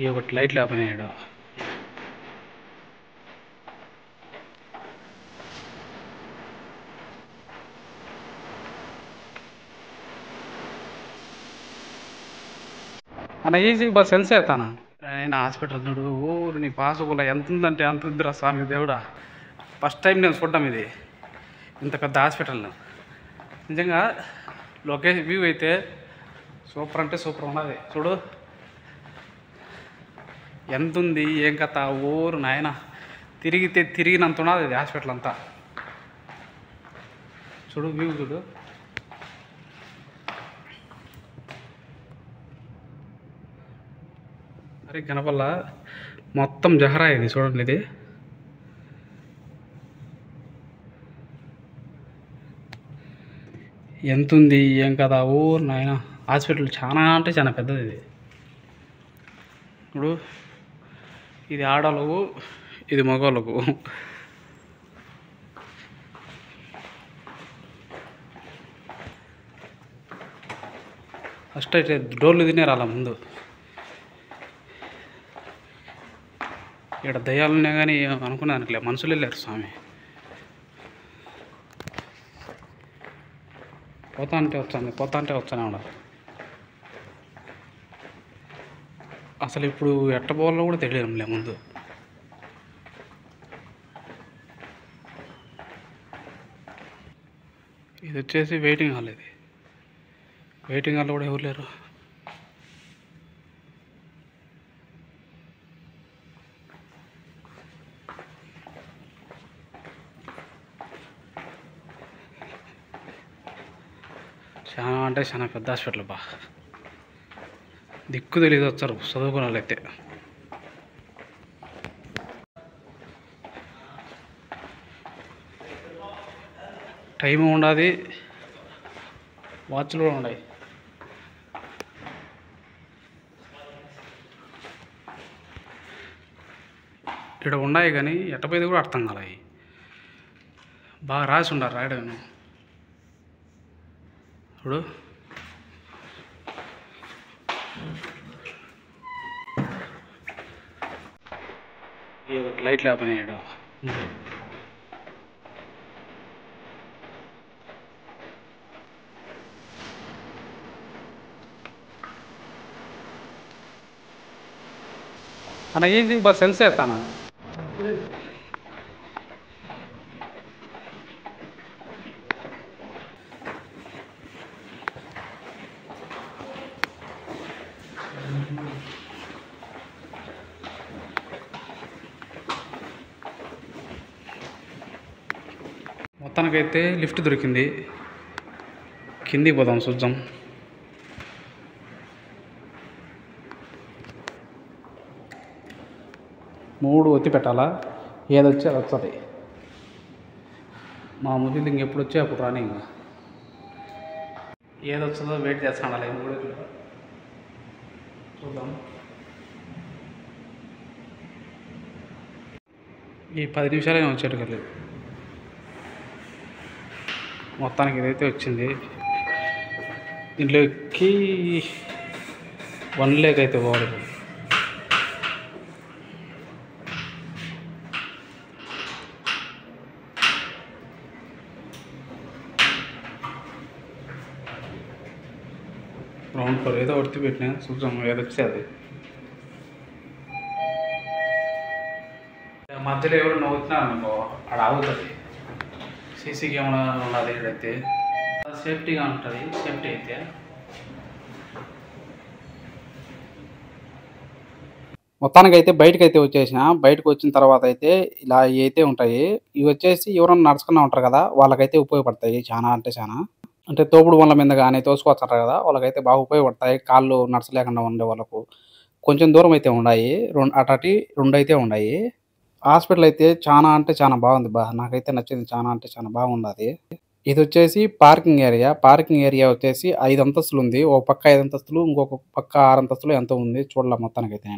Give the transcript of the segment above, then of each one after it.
ఈ ఒకటి లైట్లు ఆపనేడు అన్న ఈజీ బస్ సెన్స్ అవుతాను నేను హాస్పిటల్ చూడు ఊరు నీ పాసుగుల ఎంత ఉందంటే అంత ఉందిరా స్వామి దేవుడా. ఫస్ట్ టైం నేను చూడ్డం ఇది ఇంత పెద్ద హాస్పిటల్ను. నిజంగా లొకేషన్ వ్యూ అయితే సూపర్ అంటే సూపర్ ఉన్నది. చూడు ఎంత ఉంది ఏం కథ ఊరు నాయన తిరిగితే తిరిగినంత ఉన్నది ఇది హాస్పిటల్ అంతా. చూడు వ్యూ చూడు. అరే గణపల్ల మొత్తం జహరా ఇది చూడండి. ఇది ఎంత ఉంది ఏం కదా ఊరు నాయన. హాస్పిటల్ చాలా అంటే చాలా పెద్దది ఇది. ఇప్పుడు ఇది ఆడవాళ్ళకు ఇది మగవాళ్ళకు. ఫస్ట్ అయితే డోర్లు తినే రాలా ముందు. ఇక్కడ దయ్యాలున్నా కానీ అనుకున్నానులే, మనుషులే లేరు స్వామి. పోతా అంటే వచ్చానే ఉండాలి. అసలు ఇప్పుడు ఎట్ట పోవాలో కూడా తెలియడంలే ముందు. ఇది వచ్చేసి వెయిటింగ్ హాల్. ఇది వెయిటింగ్ హాల్లో కూడా ఎవరు లేరు. చాలా అంటే చాలా పెద్ద హాస్పిటల్ బా. దిక్కు తెలియదు వచ్చారు చదువుకున్న వాళ్ళు అయితే. టైం ఉండాలి, వాచ్లు కూడా ఉన్నాయి. ఇక్కడ ఉన్నాయి కానీ ఎట్టపోయేది కూడా అర్థం కాలే. బాగా రాసి ఉండారు రాయడం. ఇప్పుడు లైట్లు ఆపనేడు. అన్న ఈజీ బస్ సెన్స్ అవుతాను. మొత్తానికైతే లిఫ్ట్ దొరికింది. కిందికి పోదాం చూద్దాం. మూడు ఒత్తి పెట్టాలా, ఏదొచ్చి అది వస్తుంది. మా ముదిలు ఇంకెప్పుడు వచ్చి అప్పుడు రాని. ఇంకా ఏదొచ్చిందో వెయిట్ చేస్తాను అలా మూడు చూద్దాం. ఈ 10 నిమిషాలైనా వచ్చేటట్లేదు. మొత్తానికి ఇదైతే వచ్చింది. దీంట్లోకి 1 లేక్ అయితే పోవాలి. గ్రౌండ్ ఫ్లోర్ ఏదో ఒత్తి పెట్టినా చూద్దాం ఏదొచ్చి అది. మధ్యలో ఎవరు నవ్వుతున్నారు అనుకో అక్కడ ఆగుతుంది. సీసీ కెమెరా ఉన్నది ఇక్కడైతే సేఫ్టీగా ఉంటుంది. సేఫ్టీ అయితే మొత్తానికైతే బయటకు వచ్చేసిన. బయటకు వచ్చిన తర్వాత అయితే ఇలా అయితే ఉంటాయి. ఇవి వచ్చేసి ఎవరన్నా నడుచుకున్నా ఉంటారు కదా, వాళ్ళకైతే ఉపయోగపడతాయి చాలా అంటే చాలా. అంటే తోపుడు బండ్ల మీద కానీ తోసుకొచ్చారు కదా, వాళ్ళకైతే బాగా ఉపయోగపడతాయి. కాళ్ళు నడచలేకుండా ఉండే వాళ్ళకు కొంచెం దూరం అయితే ఉన్నాయి. అటు 2 అయితే ఉన్నాయి. హాస్పిటల్ అయితే చాలా అంటే చాలా బాగుంది బా. నాకైతే నచ్చింది. చాలా అంటే చాలా బాగుంది అది. ఇది వచ్చేసి పార్కింగ్ ఏరియా. పార్కింగ్ ఏరియా వచ్చేసి 5 అంతస్తులు ఉంది. ఒక పక్క 5 అంతస్తులు, ఇంకొక పక్క 6 అంతస్తులు ఎంతో ఉంది చూడాల. మొత్తానికైతే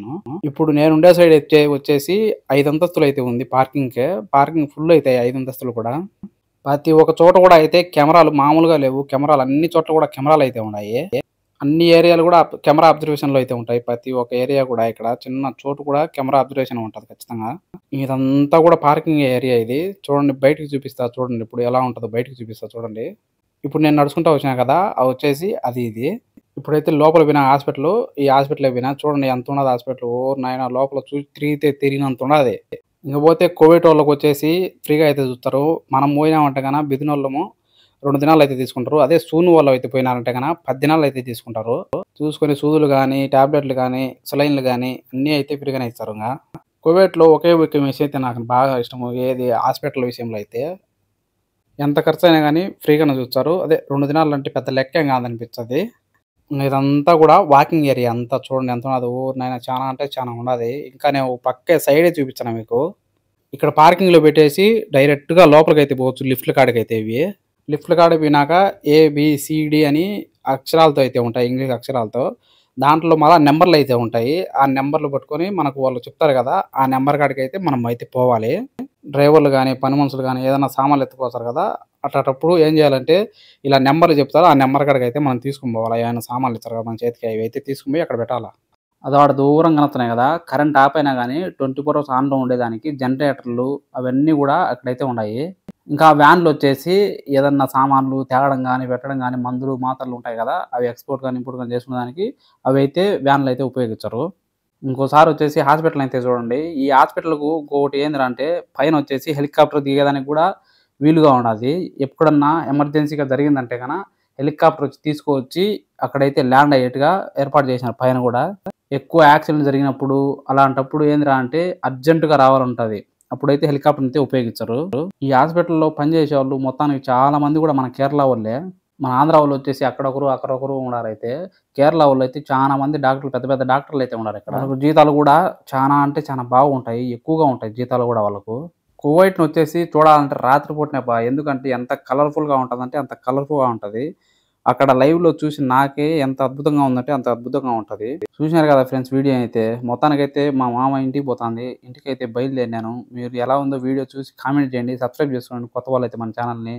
ఇప్పుడు నేను ఉండే సైడ్ వచ్చేసి 5 అంతస్తులు అయితే ఉంది పార్కింగ్కే. పార్కింగ్ ఫుల్ అవుతాయి 5 అంతస్తులు కూడా. ప్రతి ఒక్క చోట కూడా అయితే కెమెరాలు మామూలుగా లేవు. కెమెరాలు అన్ని చోట్ల కూడా కెమెరాలు అయితే ఉన్నాయి. అన్ని ఏరియాలు గూడా కెమెరా అబ్జర్వేషన్‌లో అయితే ఉంటాయి. ప్రతి ఒక్క ఏరియా కూడా ఇక్కడ చిన్న చోటు కూడా కెమెరా అబ్జర్వేషన్ ఉంటది ఖచ్చితంగా. ఇదంతా కూడా పార్కింగ్ ఏరియా ఇది. చూడండి బయటికి చూపిస్తా చూడండి ఇప్పుడు ఎలా ఉంటదో బయటికి చూపిస్తా చూడండి. ఇప్పుడు నేను నడుచుకుంటా వచ్చినా కదా! వచ్చేసి అది ఇది. ఇప్పుడైతే లోపలికి పోయిన హాస్పిటలు. ఈ హాస్పిటల్‌కి పోయినా చూడండి ఎంతున్నది హాస్పిటలు. ఓరి నాయన లోపల చూసి తిరిగితే తిరిగినంతున్నది. ఇంక పోతే కోవిటోళ్ళకొచ్చేసి ఫ్రీగా అయితే చూస్తారు. మనం పోయినామంటే గన బిదినోళ్ళము 2 దినాలైతే తీసుకుంటారు. అదే సూని వాళ్ళైతే పోయినారంటే గన 10 దినాలైతే తీసుకుంటారు. చూసుకొని సూదులు గాని, టాబ్లెట్‌లు గాని, సెలైన్‌లు గాని అన్నీ అయితే ఫ్రీగానే ఇస్తారింగ. కువైట్‌లో ఒకే ఒక విషయం అయితే నాకు బాగా ఇష్టము. ఏది హాస్పిటల్ విషయంలో అయితే. ఎంత ఖర్చయినా గాని ఫ్రీగానే చూస్తారు. అదే 2 దినాలంటే పెద్ద లెక్కేం కాదనిపిస్తది. ఇదంతా కూడా వాకింగ్ ఏరియా అంతా చూడండి ఎంతున్నదో. ఓరి నాయన చానా అంటే చానా ఉన్నది. ఇంకా నేను ఓ పక్కే సైడే చూపించానా మీకు. ఇక్కడ పార్కింగ్‌లో పెట్టేసి డైరెక్ట్‌గా లోపలికైతే పోవచ్చు లిఫ్ట్‌ల కాడికైతే ఇవి. లిఫ్ట్‌ల కాడికి పోయినాక ఏబీసీడీ అని అక్షరాలతో అయితే ఉంటాయి. ఇంగ్లీష్ అక్షరాలతో. దాంట్లో మళ్ళా నంబర్‌లయితే ఉంటాయి. ఆ నంబర్‌లు పట్టుకొని మనకు వాళ్ళు చెప్తారు గదా! ఆ నంబర్ కాడికైతే మనం అయితే పోవాలి. డ్రైవర్లు గాని, పని మనుషులు గాని ఏదైనా సామాన్లు ఎత్తుకుపోతారు గదా! అట్లాటప్పుడు ఏం జేయాలంటే ఇలా నంబర్‌లు చెప్తారు. ఆ నంబర్ కాడికైతే మనం తీసుకొని పోవాలి. ఏమైనా సామాన్లు ఇస్తారు గదా! మన చేతికి అవైతే తీసుకొని పోయి అక్కడ పెట్టాల. అది ఆడ దూరంగా కనపడుతున్నాయి గదా! కరెంట్ ఆపైనా గాని 24 అవర్స్ ఆన్‌లో ఉండేదానికి జనరేటర్లు అవన్నీ గూడా అక్కడైతే ఉన్నాయి. ఇంకా వ్యాన్‌లొచ్చేసి ఏదన్నా సామాన్లు తేవడం గాని, పెట్టడం గాని, మందులు, మాత్రలు ఉంటాయి గదా! అవి ఎక్స్‌పోర్ట్ గాని, ఇంపోర్ట్ గాని చేసుకునేదానికి అవైతే వ్యాన్‌లయితే ఉపయోగించరు. ఇంకోసారొచ్చేసి హాస్పిటల్ అయితే చూడండి. ఈ హాస్పిటల్‌కు ఇంకొకటి ఏందిరా అంటే పైనొచ్చేసి హెలికాప్టర్ దిగేదానికి గూడా వీలుగా ఉండాది. ఎప్పుడన్నా ఎమర్జెన్సీగా జరిగిందంటే గన హెలికాప్టర్ వచ్చి తీసుకొచ్చి అక్కడైతే ల్యాండ్ అయ్యేట్టుగా ఏర్పాటు చేసినారు పైన గూడా. ఎక్కువ యాక్సిడెంట్ జరిగినప్పుడు అలాంటప్పుడు ఏందిరా అంటే అర్జెంట్‌గా రావాలంటది. అప్పుడైతే హెలికాప్టర్‌నయితే ఉపయోగించరు. ఈ హాస్పిటల్‌లో పనిచేసేవాళ్ళు మొత్తానికి చాలా మంది గూడా మన కేరళ వాళ్ళే. మన ఆంధ్ర వాళ్ళొచ్చేసి అక్కడొకరు, అక్కడొకరు ఉన్నారైతే. కేరళ వాళ్ళైతే చానా మంది డాక్టర్లు పెద్ద పెద్ద డాక్టర్లయితే ఉన్నారిక్కడ. వాళ్ళకు జీతాలు గూడా చానా అంటే చానా బాగుంటాయి. ఎక్కువగా ఉంటాయి జీతాలు గూడా వాళ్ళకు. కువైట్‌నొచ్చేసి చూడాలంటే రాత్రి పూటనే ఎందుకంటే ఎంత కలర్‌ఫుల్‌గా ఉంటదంటే అంత కలర్‌ఫుల్‌గా ఉంటది. అక్కడ లైవ్‌లో చూసి నాకే ఎంత అద్భుతంగా ఉందంటే అంత అద్భుతంగా ఉంటది. చూసినారు కదా ఫ్రెండ్స్ వీడియో అయితే. మొత్తానికైతే మా మామ ఇంటికి పోతాంది. ఇంటికైతే బయలుదేరినాను. మీరు ఎలా ఉందో వీడియో చూసి కామెంట్ చేయండి. సబ్స్క్రైబ్ చేసుకోండి కొత్త వాళ్ళైతే మన ఛానెల్‌ని.